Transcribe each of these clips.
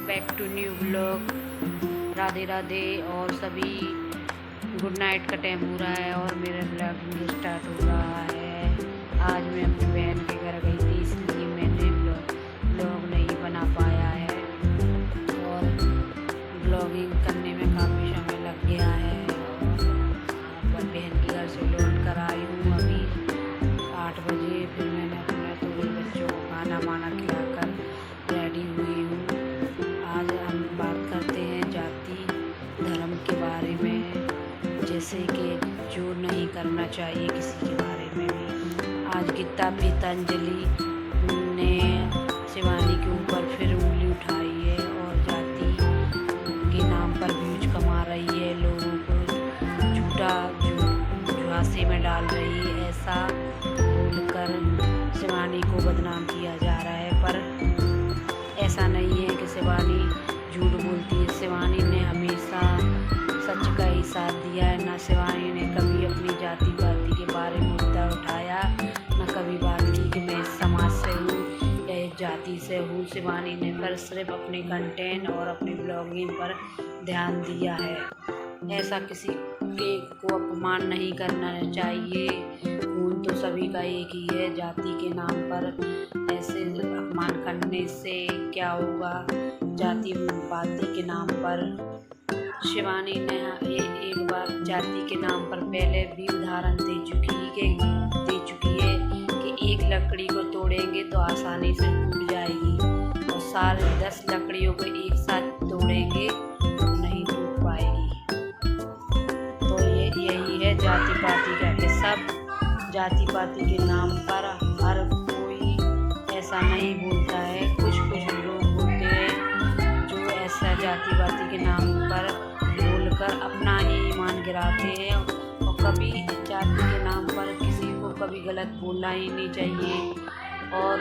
Back to new blog. Radhe Radhe और सभी good night का टाइम हो रहा है और मेरा ब्लॉग स्टार्ट हो रहा है। आज मैं अपनी बहन के घर गई थी, इसलिए मैंने ब्लॉग नहीं बना पाया है और ब्लॉगिंग करने में काफ़ी समय लग गया है। और बहन के घर से लौट कर आई हूँ अभी 8 बजे। फिर मैंने अपने थोड़े बच्चों को खाना वाना खिलाकर रेडी हुई हूँ। आज हम बात करते हैं जाति धर्म के बारे में, जैसे कि जो नहीं करना चाहिए किसी के बारे में भी। आज गीता पतंजलि ने शिवानी के ऊपर फिर उंगली उठाई है और जाति के नाम पर व्यूज कमा रही है, लोगों को झूठा झांसे में डाल रही है। ऐसा बोलकर शिवानी को बदनाम किया जा रहा है, पर ऐसा नहीं है कि शिवानी झूठ बोलती है। शिवानी ने हमेशा सच का ही साथ दिया है। ना शिवानी ने कभी अपनी जाति पाति के बारे में मुद्दा उठाया, ना कभी बात की कि मैं इस समाज से हूँ या इस जाति से हूँ। शिवानी ने पर सिर्फ अपने कंटेंट और अपनी ब्लॉगिंग पर ध्यान दिया है। ऐसा किसी के को अपमान नहीं करना चाहिए। खून तो सभी का एक ही है। जाति के नाम पर ऐसे अपमान करने से क्या होगा? जाति पाति के नाम पर शिवानी ने एक बार जाति के नाम पर पहले भी उदाहरण दे चुकी है कि एक लकड़ी को तोड़ेंगे तो आसानी से टूट जाएगी और सारे 10 लकड़ियों को एक साथ तोड़ेंगे तो नहीं टूट पाएगी। तो यही है जाति पाति का कि सब जाति पाति के नाम पर हर कोई ऐसा नहीं बोलता है। कुछ लोग बोलते हैं जो ऐसा जाति पाति के नाम पर बोलकर अपना ही ईमान गिराते हैं। और कभी जाति के नाम पर किसी को कभी गलत बोलना ही नहीं चाहिए। और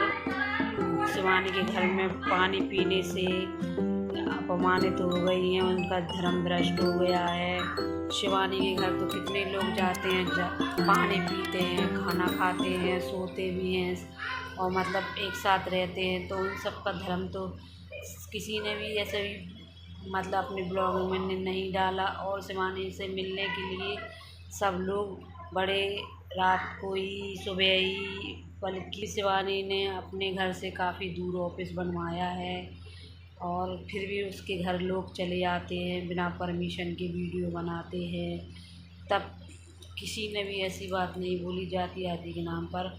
शिवानी के घर में पानी पीने से अपमानित हो गई हैं, उनका धर्म भ्रष्ट हो गया है। शिवानी के घर तो कितने लोग जाते हैं, पानी पीते हैं, खाना खाते हैं, सोते भी हैं और मतलब एक साथ रहते हैं। तो उन सब का धर्म तो किसी ने भी ऐसे भी मतलब अपने ब्लॉग में नहीं डाला। और शिवानी से मिलने के लिए सब लोग बड़े रात को ही सुबह ही, बल्कि शिवानी ने अपने घर से काफ़ी दूर ऑफिस बनवाया है और फिर भी उसके घर लोग चले आते हैं, बिना परमिशन के वीडियो बनाते हैं। तब किसी ने भी ऐसी बात नहीं बोली जाति आदि के नाम पर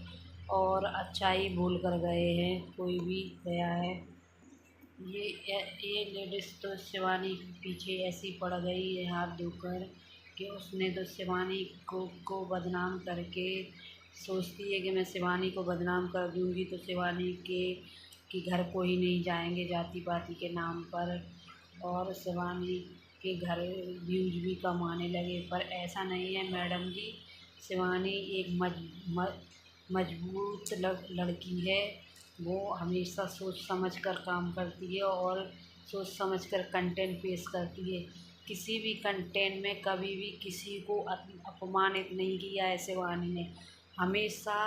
और अच्छा ही बोल कर गए हैं, कोई भी गया है। ये लेडीज़ तो शिवानी के पीछे ऐसी पड़ गई है हाथ धोकर कि उसने तो शिवानी को बदनाम करके सोचती है कि मैं शिवानी को बदनाम कर दूंगी तो शिवानी के घर को ही नहीं जाएंगे जाति पाति के नाम पर और शिवानी के घर व्यूज भी कम आने लगे। पर ऐसा नहीं है मैडम जी, शिवानी एक मजबूत लड़की है। वो हमेशा सोच समझ कर काम करती है और सोच समझ कर कंटेंट पेश करती है। किसी भी कंटेंट में कभी भी किसी को अपमानित नहीं किया है। शिवानी ने हमेशा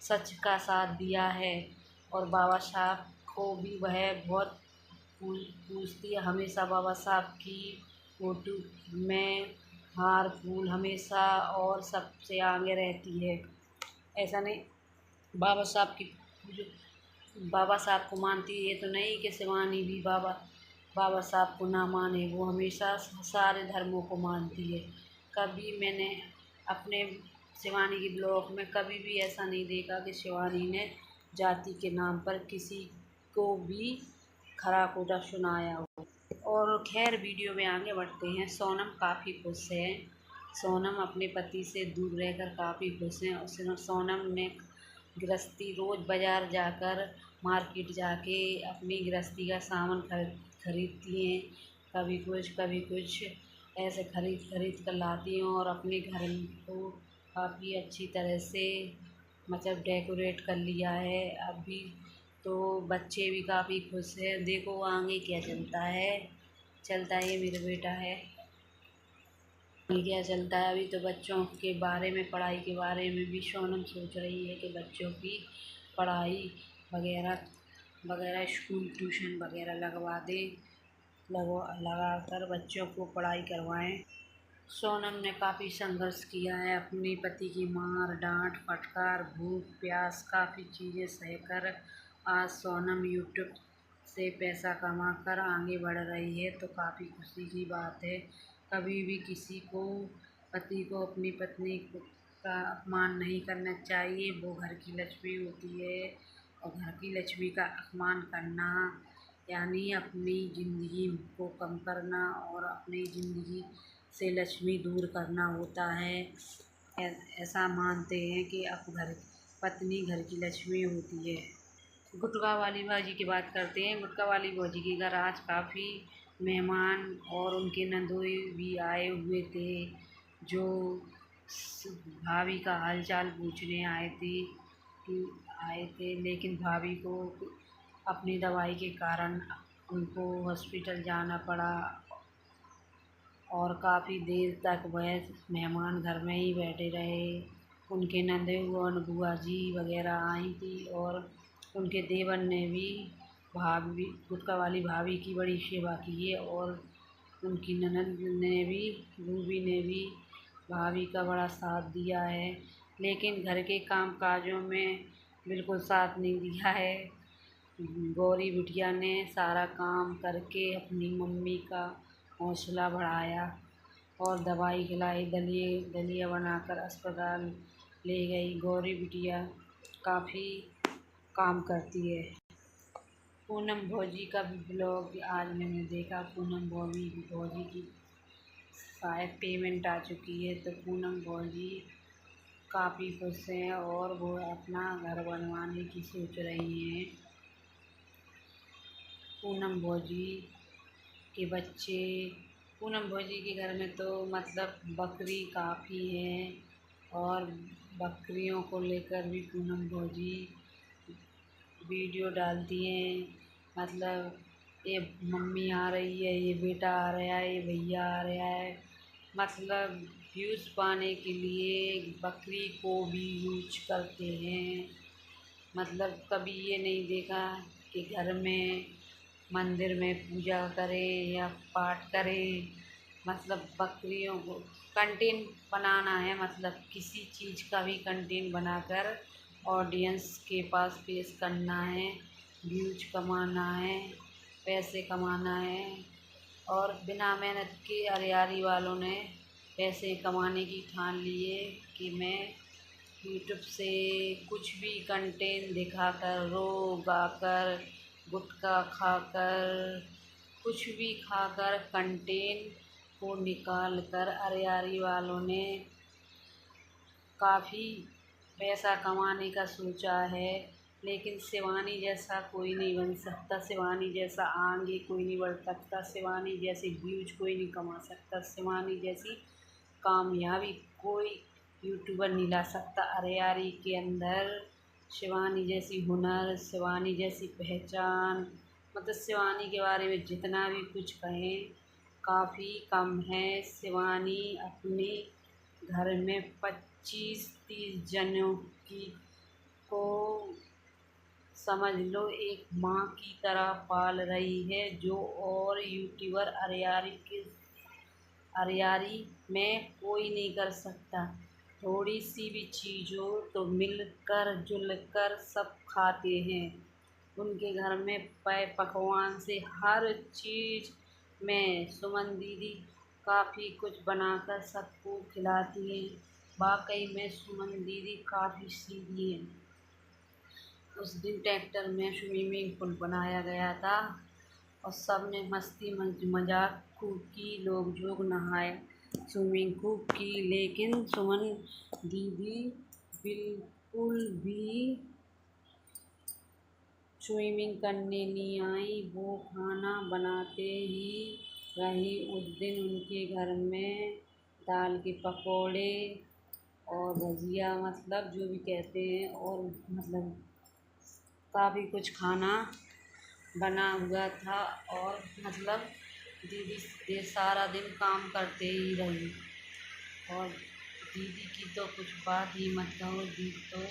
सच का साथ दिया है और बाबा साहब को भी वह बहुत पूछती है। हमेशा बाबा साहब की फोटो में हार फूल हमेशा और सबसे आगे रहती है। ऐसा नहीं बाबा साहब की जो बाबा साहब को मानती है तो नहीं कि शिवानी भी बाबा साहब को ना माने। वो हमेशा सारे धर्मों को मानती है। कभी मैंने अपने शिवानी के ब्लॉग में कभी भी ऐसा नहीं देखा कि शिवानी ने जाति के नाम पर किसी को भी खरा खोटा सुनाया हो। और खैर वीडियो में आगे बढ़ते हैं। सोनम काफ़ी खुश है। सोनम अपने पति से दूर रहकर काफ़ी खुश हैं। और सोनम ने गृहस्थी रोज़ बाज़ार जाकर मार्केट जाके अपनी गृहस्थी का सामान खरीदती हैं। कभी कुछ ऐसे खरीद कर लाती हैं और अपने घर को काफ़ी अच्छी तरह से मतलब डेकोरेट कर लिया है। अभी तो बच्चे भी काफ़ी खुश हैं। देखो आगे क्या चलता है। ये मेरा बेटा है, क्या चलता है। अभी तो बच्चों के बारे में, पढ़ाई के बारे में भी सोनम सोच रही है कि बच्चों की पढ़ाई वगैरह स्कूल ट्यूशन वगैरह लगवा दे। लगा कर बच्चों को पढ़ाई करवाएं। सोनम ने काफ़ी संघर्ष किया है, अपने पति की मार, डांट, फटकार, भूख प्यास काफ़ी चीज़ें सहकर आज सोनम यूट्यूब से पैसा कमाकर आगे बढ़ रही है, तो काफ़ी खुशी की बात है। कभी भी किसी को पति को अपनी पत्नी का अपमान नहीं करना चाहिए। वो घर की लक्ष्मी होती है और घर की लक्ष्मी का अपमान करना यानी अपनी ज़िंदगी को कम करना और अपनी ज़िंदगी से लक्ष्मी दूर करना होता है। ऐसा मानते हैं कि अब पत्नी घर की लक्ष्मी होती है। गुटखा वाली भाजी की बात करते हैं। गुटखा वाली भाजी के घर आज काफ़ी मेहमान और उनके नंदोई भी आए हुए थे, जो भाभी का हालचाल पूछने आए थे, लेकिन भाभी को अपनी दवाई के कारण उनको हॉस्पिटल जाना पड़ा और काफ़ी देर तक वह मेहमान घर में ही बैठे रहे। उनके नंदू और बुआ जी वगैरह आई थी और उनके देवर ने भी भाभी गुटखा वाली भाभी की बड़ी सेवा की है और उनकी ननद ने भी, रूबी ने भी भाभी का बड़ा साथ दिया है, लेकिन घर के काम काजों में बिल्कुल साथ नहीं दिया है। गौरी बिटिया ने सारा काम करके अपनी मम्मी का हौसला बढ़ाया और दवाई खिलाई, दलिया बनाकर अस्पताल ले गई। गौरी बिटिया काफ़ी काम करती है। पूनम भौजी का भी ब्लॉग आज मैंने देखा। पूनम भौजी की शायद पेमेंट आ चुकी है, तो पूनम भौजी काफ़ी खुश हैं और वो अपना घर बनवाने की सोच रही हैं। पूनम भौजी के बच्चे, पूनम भौजी के घर में तो मतलब बकरी काफ़ी है और बकरियों को लेकर भी पूनम भौजी वीडियो डालती हैं। मतलब ये मम्मी आ रही है, ये बेटा आ रहा है, ये भैया आ रहा है, मतलब व्यूज़ पाने के लिए बकरी को भी यूज करते हैं। मतलब कभी ये नहीं देखा कि घर में मंदिर में पूजा करें या पाठ करें। मतलब बकरियों को कंटेंट बनाना है, मतलब किसी चीज़ का भी कंटेंट बनाकर ऑडियंस के पास पेश करना है, व्यूज कमाना है, पैसे कमाना है। और बिना मेहनत के अरियारी वालों ने पैसे कमाने की ठान लिए कि मैं यूट्यूब से कुछ भी कंटेंट दिखाकर, रो गाकर, गुटखा खाकर, कुछ भी खाकर कंटेंट को निकाल कर अरियारी वालों ने काफ़ी पैसा कमाने का सोचा है। लेकिन शिवानी जैसा कोई नहीं बन सकता, शिवानी जैसा आगे कोई नहीं बढ़ सकता, शिवानी जैसे व्यूज कोई नहीं कमा सकता, शिवानी जैसी कामयाबी कोई यूट्यूबर नहीं ला सकता अरियारी के अंदर। शिवानी जैसी हुनर, शिवानी जैसी पहचान, मतलब शिवानी के बारे में जितना भी कुछ कहें काफ़ी कम है। शिवानी अपने घर में 25-30 जनों की को समझ लो एक माँ की तरह पाल रही है, जो और यूट्यूबर अरियारी में कोई नहीं कर सकता। थोड़ी सी भी चीज़ हो तो मिलकर जुलकर सब खाते हैं। उनके घर में पकवान से हर चीज़ में सुमन दीदी काफ़ी कुछ बनाकर सबको खिलाती हैं। वाकई में सुमन दीदी काफ़ी सीधी हैं। उस दिन ट्रैक्टर में स्विमिंग पूल बनाया गया था और सब ने मस्ती मजाक खूब की, लोग जोग नहाए, स्विमिंग खूब की, लेकिन सुमन दीदी बिल्कुल भी स्विमिंग करने नहीं आई। वो खाना बनाते ही रही। उस दिन उनके घर में दाल के पकौड़े और भजिया, मतलब जो भी कहते हैं, और मतलब काफ़ी कुछ खाना बना हुआ था और मतलब दीदी ये सारा दिन काम करते ही रही। और दीदी की तो कुछ बात ही मत कहो, दीदी तो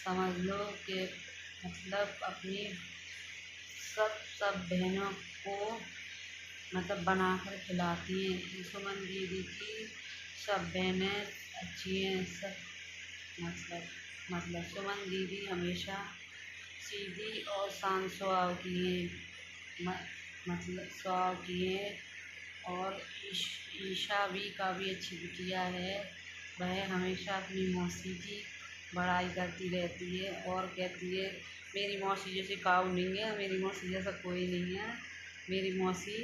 समझ लो कि मतलब अपनी सब बहनों को मतलब बनाकर खिलाती हैं। सुमन दीदी की सब बहनें अच्छी हैं, सब मतलब सुमन दीदी हमेशा सीधी और शांत स्वभाव की हैं, मतलब स्वभाव की हैं। और ईशा भी काफ़ी अच्छी बिटिया है। वह हमेशा अपनी मौसी की बड़ाई करती रहती है और कहती है मेरी मौसी जैसी काऊ नहीं है, मेरी मौसी जैसा कोई नहीं है, मेरी मौसी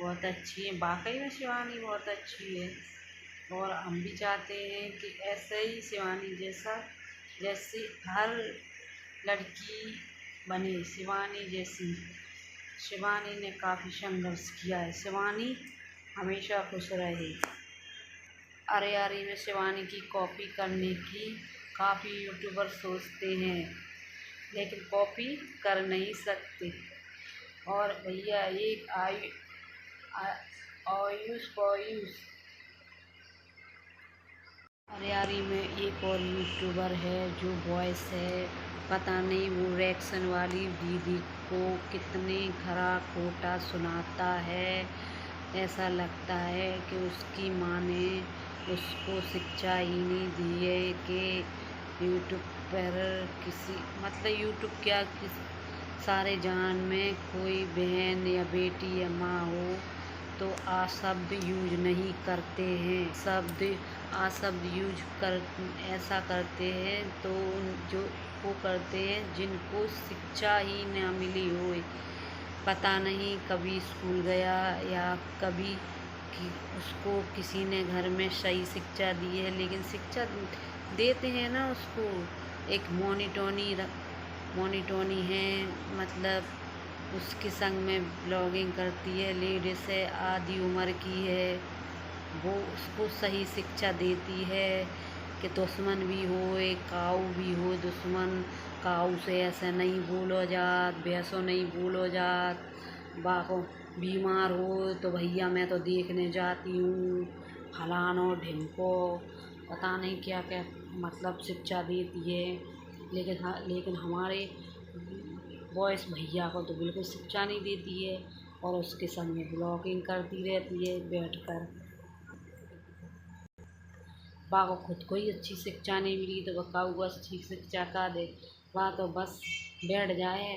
बहुत अच्छी है। वाकई में शिवानी बहुत अच्छी है और हम भी चाहते हैं कि ऐसे ही शिवानी जैसी हर लड़की बने, शिवानी जैसी। शिवानी ने काफ़ी संघर्ष किया है, शिवानी हमेशा खुश रहे। अरे में शिवानी की कॉपी करने की काफ़ी यूट्यूबर सोचते हैं, लेकिन कॉपी कर नहीं सकते। और भैया एक आयुष पॉयुष अरे में एक और यूट्यूबर है जो वॉइस है, पता नहीं वो रिएक्शन वाली दीदी को कितने खरा खोटा सुनाता है। ऐसा लगता है कि उसकी माँ ने उसको शिक्षा ही नहीं दी है कि यूट्यूब पर यूट्यूब क्या सारे जहान में कोई बहन या बेटी या माँ हो तो शब्द यूज नहीं करते हैं, शब्द यूज कर ऐसा करते हैं तो जो वो करते हैं जिनको शिक्षा ही न मिली हो। पता नहीं कभी स्कूल गया या कभी कि उसको किसी ने घर में सही शिक्षा दी है, लेकिन शिक्षा देते हैं ना उसको। एक मोनीटोनी है, मतलब उसके संग में ब्लॉगिंग करती है, लेडीज है, आधी उम्र की है, वो उसको सही शिक्षा देती है कि दुश्मन भी हो एक काऊ भी हो, दुश्मन काऊ से ऐसे नहीं बोलो जात, वैसो नहीं बोलो जात, बाको बीमार हो तो भैया मैं तो देखने जाती हूँ, फलानो ढिमको, पता नहीं क्या क्या मतलब शिक्षा देती है। लेकिन हमारे बॉयस भैया को तो बिल्कुल शिक्षा नहीं देती है और उसके संग में ब्लॉगिंग करती रहती है बैठकर। बा को खुद को ही अच्छी शिक्षा नहीं मिली तो वह काऊ को अच्छी शिक्षा का दे। वह तो बस बैठ जाए,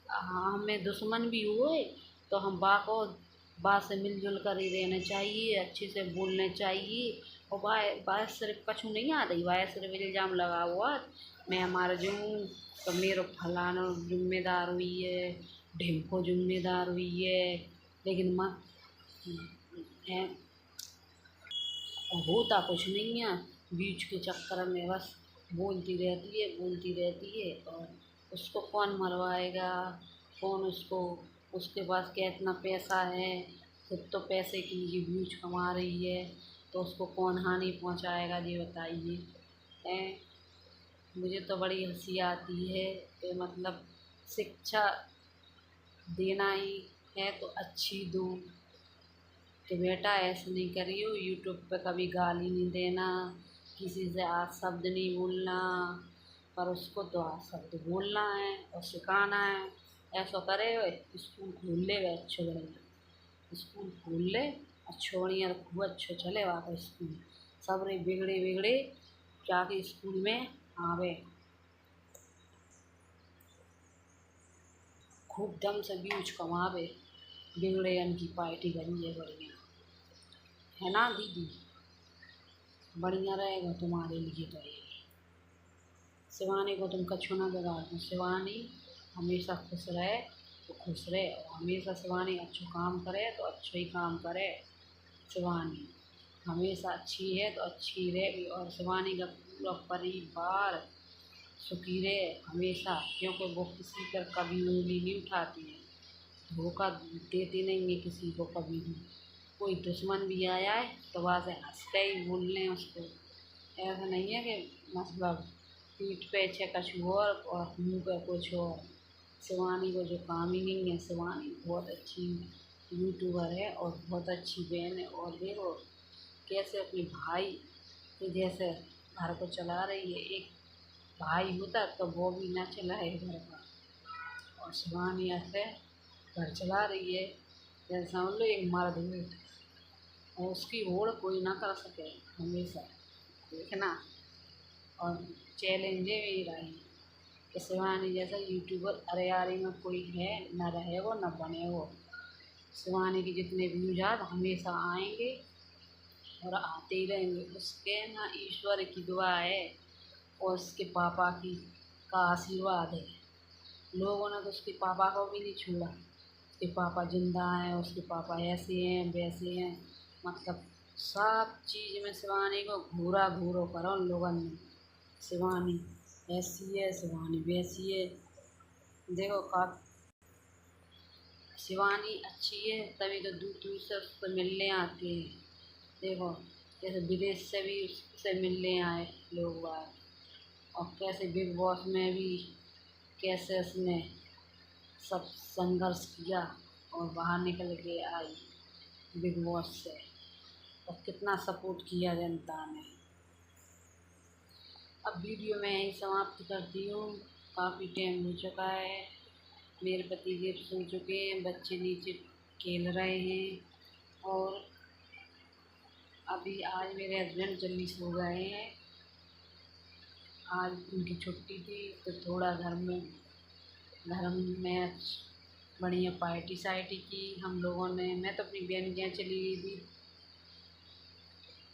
हमें दुश्मन भी हुए तो हम बा से मिलजुल कर ही रहना चाहिए, अच्छे से बोलना चाहिए। और बा सिर्फ कछु नहीं आता, वह सिर्फ इल्ज़ाम लगा हुआ मैं मर जाऊँ तो मेरे फलाना जिम्मेदार हुई है, ढिमको जिम्मेदार हुई है, लेकिन माँ होता कुछ नहीं है। बीच के चक्कर में बस बोलती रहती है और उसको कौन मरवाएगा, कौन उसको, उसके पास क्या इतना पैसा है, खुद तो पैसे की ये व्यूज कमा रही है तो उसको कौन हानि पहुंचाएगा ये बताइए। मुझे तो बड़ी हंसी आती है कि मतलब शिक्षा देना ही है तो अच्छी दो, कि बेटा ऐसे नहीं करियो, यूट्यूब पे कभी गाली नहीं देना, किसी से आज शब्द नहीं बोलना, पर उसको तो आज शब्द बोलना है और सिखाना है। ऐसा करे स्कूल खोल ले वे अच्छे बढ़िया, स्कूल खोल ले अच्छो बढ़िया, खूब अच्छो चले वहाँ स्कूल, सब रे बिगड़े जाके स्कूल में आवे, खूब दम से व्यूज कमावे, बिगड़े की पार्टी करिए बढ़िया, है ना दीदी? बढ़िया रहेगा तुम्हारे लिए तो ये। शिवानी को तुम कछु ना बिगाड़ दो, शिवानी हमेशा खुश रहे तो खुश रहे और हमेशा शिवानी अच्छो काम करे तो अच्छो ही काम करे। शिवानी हमेशा अच्छी है तो अच्छी रहेगी और शिवानी का पूरा परिवार सुखी रहे हमेशा, क्योंकि वो किसी पर कभी उंगली नहीं उठाती है, धोखा देती नहीं है किसी को कभी भी। कोई दुश्मन भी आया है तो वहाँ से हंस के ही बोल लें उसको, ऐसा नहीं है कि मतलब पीठ पे छे कछु और मुँह पे कुछ और। शिवानी को जो काम ही नहीं है, शिवानी बहुत अच्छी यूट्यूबर है और बहुत अच्छी बहन है और देखो कैसे अपने भाई के जैसे घर को चला रही है। एक भाई होता तो वो भी ना चलाए घर का, और शिवानी ऐसे घर चला रही है जैसे समझ लो एक मर्द है और उसकी होड़ कोई ना कर सके हमेशा, देखना। और चैलेंज है मेरा ही कि शिवानी जैसा यूट्यूबर अरे यारी में कोई है न, रहे वो न बने वो। शिवानी के जितने व्यूज हमेशा आएंगे और आते ही रहेंगे। उसके ना ईश्वर की दुआ है और उसके पापा की का आशीर्वाद है। लोगों ने तो उसके पापा को भी नहीं छूड़ा। उसके पापा जिंदा हैं, उसके पापा ऐसे हैं वैसे हैं, मतलब सब चीज़ में शिवानी को घूरा घूरो करो उन लोगों ने। शिवानी ऐसी है, शिवानी वैसी है। देखो का शिवानी अच्छी है तभी तो दूर दूर से उससे मिलने आते हैं। देखो जैसे विदेश से भी उससे मिलने आए लोग बाहर। और कैसे बिग बॉस में भी कैसे उसने सब संघर्ष किया और बाहर निकल के आई बिग बॉस से। और कितना सपोर्ट किया जनता ने। अब वीडियो मैं यहीं समाप्त करती हूँ, काफ़ी टाइम हो चुका है। मेरे पति देव सो चुके हैं, बच्चे नीचे खेल रहे हैं। और अभी आज मेरे हस्बैंड जल्दी सो गए हैं। आज उनकी छुट्टी थी तो थोड़ा घर में बढ़िया पार्टी सार्टी की हम लोगों ने। मैं तो अपनी बहन के यहाँ चली गई थी।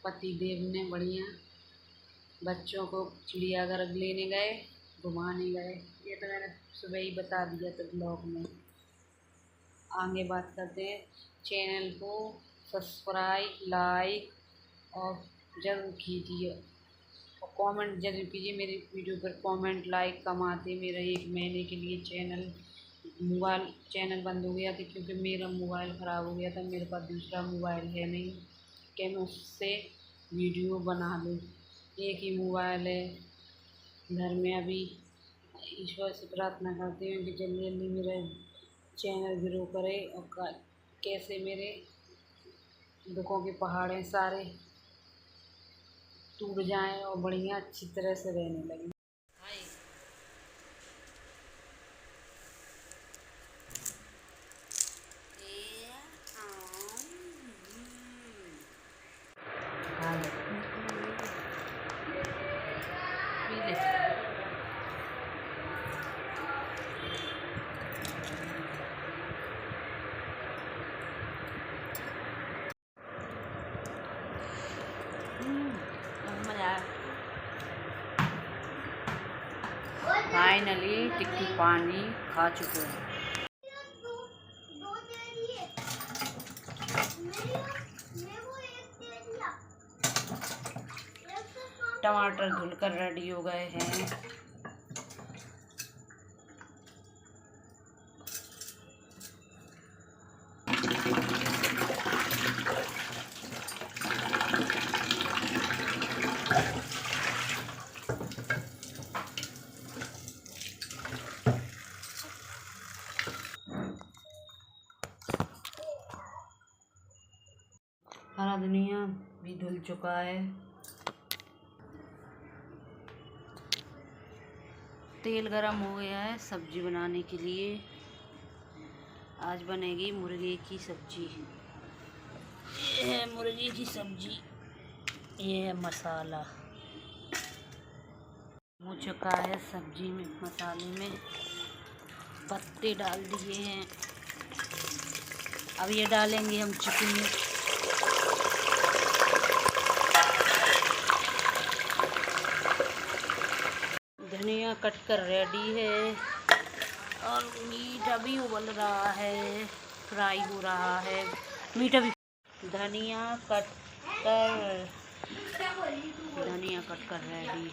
पति देव ने बढ़िया बच्चों को चिड़ियाघर लेने गए, घुमाने गए। ये तो मैंने सुबह ही बता दिया था ब्लॉग में। आगे बात करते हैं। चैनल को सब्सक्राइब लाइक और ज़रूर कीजिए और कमेंट ज़रूर कीजिए। मेरी वीडियो पर कमेंट लाइक कम आते। मेरा एक महीने के लिए चैनल बंद हो गया था क्योंकि मेरा मोबाइल ख़राब हो गया था। मेरे पास दूसरा मोबाइल है नहीं कि मैं उससे वीडियो बना लूँ। एक ही मोबाइल है घर में। अभी ईश्वर से प्रार्थना करती हूँ कि जल्दी जल्दी मेरा चैनल ग्रो करे और कैसे मेरे दुखों के पहाड़े सारे टूट जाएं और बढ़िया अच्छी तरह से रहने लगे। फाइनली टिक्की पानी खा चुके हैं। टमाटर धुलकर रेडी हो गए हैं। हरा धनिया भी धुल चुका है। तेल गरम हो गया है सब्जी बनाने के लिए। आज बनेगी मुर्गे की सब्जी। ये है मुर्गे की सब्जी, ये है मसाला हो चुका है सब्जी में। मसाले में पत्ते डाल दिए हैं। अब ये डालेंगे हम चिकन। धनिया कट कर रेडी है और मीट अभी उबल रहा है, फ्राई हो रहा है। मीट अभी धनिया कट कर रेडी।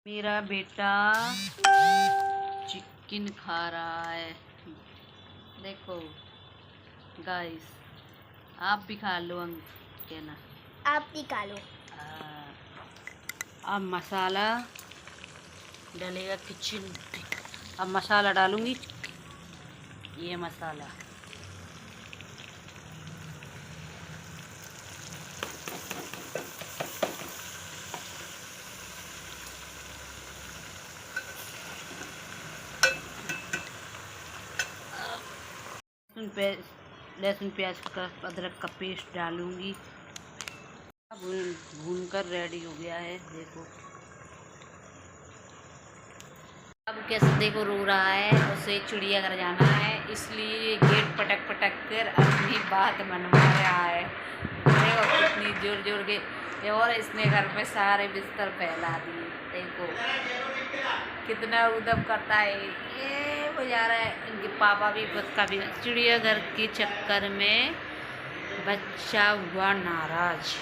मेरा बेटा चिकन खा रहा है। देखो गाइस, आप भी खा लो। हम कहना आप भी खा लो। अब मसाला डलेगा किचन। अब मसाला डालूंगी। ये मसाला लहसुन प्याज का अदरक का पेस्ट डालूंगी। भून कर रेडी हो गया है, देखो। अब कैसे देखो रो रहा है, उसे चिड़ियाघर जाना है, इसलिए गेट पटक पटक कर अपनी बात मनवा रहा है। देखो कितनी जोर जोर के, और इसने घर में सारे बिस्तर फैला दिए। देखो कितना उदम करता है, ये बजा रहा है। इनके पापा भी उसका भी चिड़ियाघर के चक्कर में बच्चा हुआ नाराज।